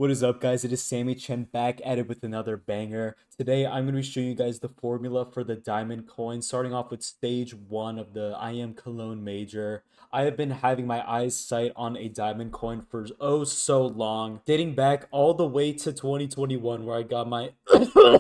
What is up, guys? It is samichenn back at it with another banger. Today, I'm going to be showing you guys the formula for the diamond coin, starting off with stage 1 of the IEM Cologne major. I have been having my eyes sight on a diamond coin for oh so long, dating back all the way to 2021 where I got my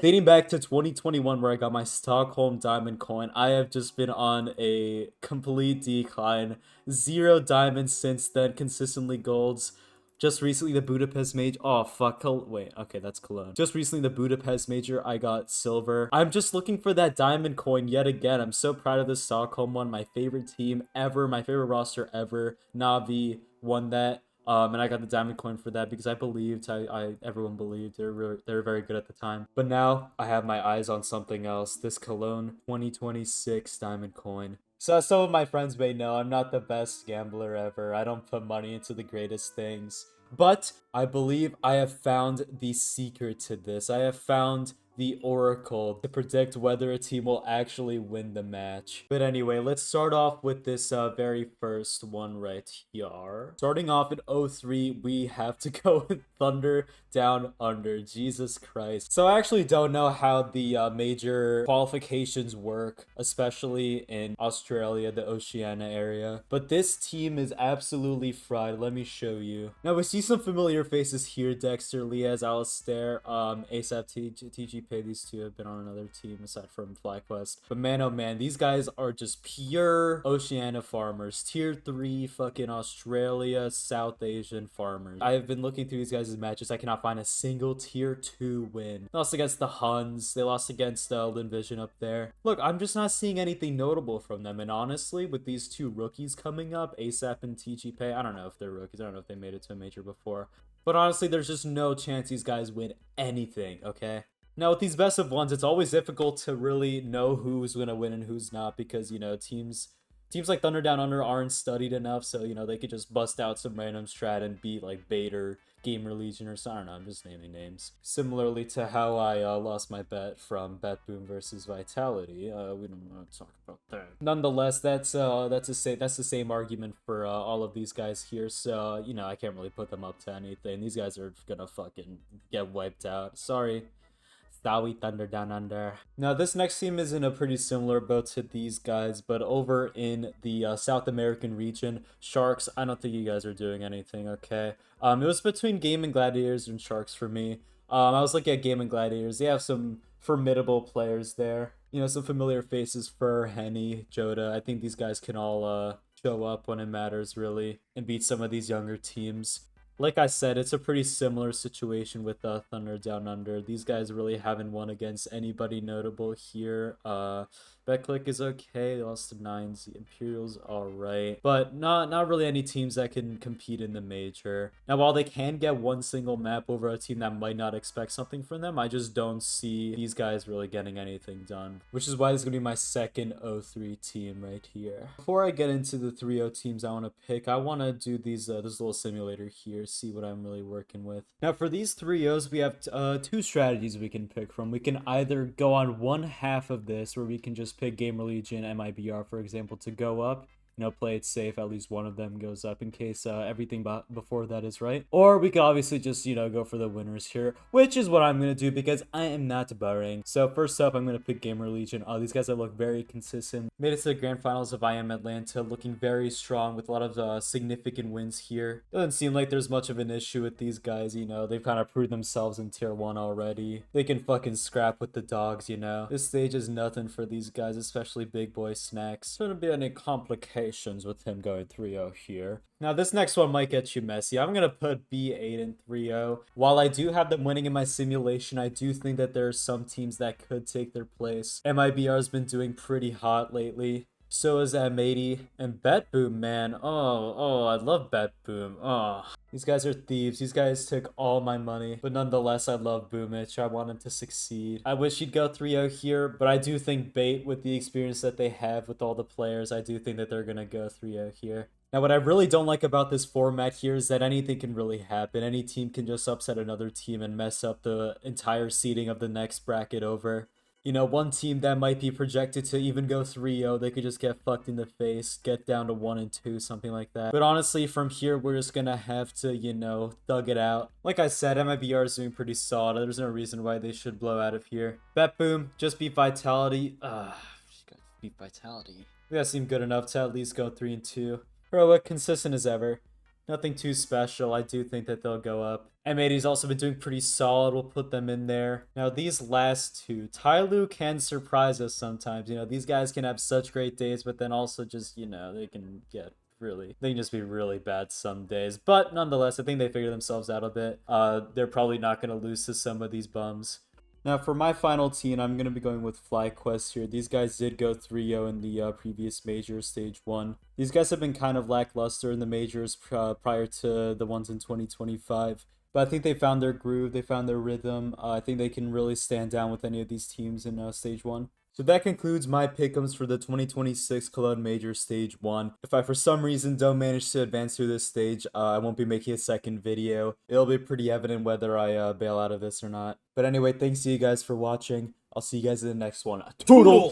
dating back to 2021 where I got my Stockholm diamond coin. I have just been on a complete decline. Zero diamonds since then, consistently golds. Just recently, the Budapest major. Oh, fuck. Wait, okay, that's Cologne. Just recently, the Budapest major, I got silver. I'm just looking for that diamond coin yet again. I'm so proud of the Stockholm one. My favorite team ever, my favorite roster ever. Navi won that. And I got the diamond coin for that because I believed, everyone believed they were very good at the time. But now I have my eyes on something else. This Cologne 2026 diamond coin. So as some of my friends may know, I'm not the best gambler ever. I don't put money into the greatest things. But I believe I have found the secret to this. I have found the oracle to predict whether a team will actually win the match. But anyway, let's start off with this very first one right here. Starting off at 03, we have to go with Thunder Down Under. Jesus Christ. So I actually don't know how the major qualifications work, especially in Australia, the Oceania area. But this team is absolutely fried. Let me show you. Now we see some familiar faces here. Dexter, Liaz, Alistair, ASAP, TGP. These two have been on another team aside from FlyQuest. But man, oh man, these guys are just pure Oceania farmers. Tier 3 fucking Australia, South Asian farmers. I have been looking through these guys' matches. I cannot find a single Tier 2 win. They lost against the Huns. They lost against Lin Vision up there. Look, I'm just not seeing anything notable from them. And honestly, with these two rookies coming up, ASAP and TGP, I don't know if they're rookies. I don't know if they made it to a major before. But honestly, there's just no chance these guys win anything, okay? Now, with these best of ones, it's always difficult to really know who's going to win and who's not because, you know, teams like Thunder Down Under aren't studied enough, so, you know, they could just bust out some random strat and beat, like, Bait or Gamer Legion or something. I don't know, I'm just naming names. Similarly to how I lost my bet from Bet Boom versus Vitality. We don't want to talk about that. Nonetheless, that's the same argument for all of these guys here, so, you know, I can't really put them up to anything. These guys are gonna fucking get wiped out. Sorry. Stawi Thunder Down Under. Now, this next team is in a pretty similar boat to these guys, but over in the South American region, Sharks, I don't think you guys are doing anything, okay? It was between Gaming Gladiators and Sharks for me. I was looking at Gaming Gladiators. They have some formidable players there. You know, some familiar faces for Henny, Joda. I think these guys can all show up when it matters, really, and beat some of these younger teams. Like I said, it's a pretty similar situation with Thunder Down Under. These guys really haven't won against anybody notable here. Betclick is okay. They lost to Nines. The Imperials alright. But not really any teams that can compete in the major. Now, while they can get one single map over a team that might not expect something from them, I just don't see these guys really getting anything done. Which is why this is going to be my second 03 team right here. Before I get into the 3-0 teams I want to pick, I want to do these this little simulator here, see what I'm really working with. Now, for these 3-0s, we have two strategies we can pick from. We can either go on one half of this, where we can just pick Gamer Legion, MIBR, for example, to go up. You know, play it safe. At least one of them goes up in case everything before that is right. Or we could obviously just, you know, go for the winners here, which is what I'm going to do because I am not boring. So first up, I'm going to pick Gamer Legion. These guys have looked very consistent. Made it to the grand finals of IEM Atlanta, looking very strong with a lot of significant wins here. Doesn't seem like there's much of an issue with these guys, you know. They've kind of proved themselves in tier 1 already. They can fucking scrap with the dogs, you know. This stage is nothing for these guys, especially Big Boy Snacks. Shouldn't be any complications with him going 3-0 here. Now, this next one might get you messy. I'm going to put B8 in 3-0. While I do have them winning in my simulation, I do think that there are some teams that could take their place. MIBR has been doing pretty hot lately. So is M80 and Bet Boom, man. Oh, I love Bet Boom. Oh, these guys are thieves. These guys took all my money. But nonetheless, I love Boomich. I want him to succeed. I wish he'd go 3-0 here, but I do think Bait, with the experience that they have with all the players, I do think that they're going to go 3-0 here. Now, what I really don't like about this format here is that anything can really happen. Any team can just upset another team and mess up the entire seeding of the next bracket over. You know, one team that might be projected to even go 3-0, they could just get fucked in the face, get down to 1-2, something like that. But honestly, from here, we're just gonna have to, you know, thug it out. Like I said, MIBR is doing pretty solid. There's no reason why they should blow out of here. Bet boom, just beat Vitality. Just gotta beat Vitality. That seemed good enough to at least go 3-2. Heroic, consistent as ever. Nothing too special. I do think that they'll go up. M80's also been doing pretty solid. We'll put them in there. Now, these last two, Tyloo can surprise us sometimes. You know, these guys can have such great days, but then also just, you know, they can just be really bad some days. But nonetheless, I think they figured themselves out a bit. They're probably not going to lose to some of these bums. Now, for my final team, I'm going to be going with FlyQuest here. These guys did go 3-0 in the previous major, Stage 1. These guys have been kind of lackluster in the majors prior to the ones in 2025. But I think they found their groove, they found their rhythm. I think they can really stand down with any of these teams in Stage 1. So that concludes my pick'ems for the 2026 Cologne Major Stage 1. If I for some reason don't manage to advance through this stage, I won't be making a second video. It'll be pretty evident whether I bail out of this or not. But anyway, thanks to you guys for watching. I'll see you guys in the next one. Toodles!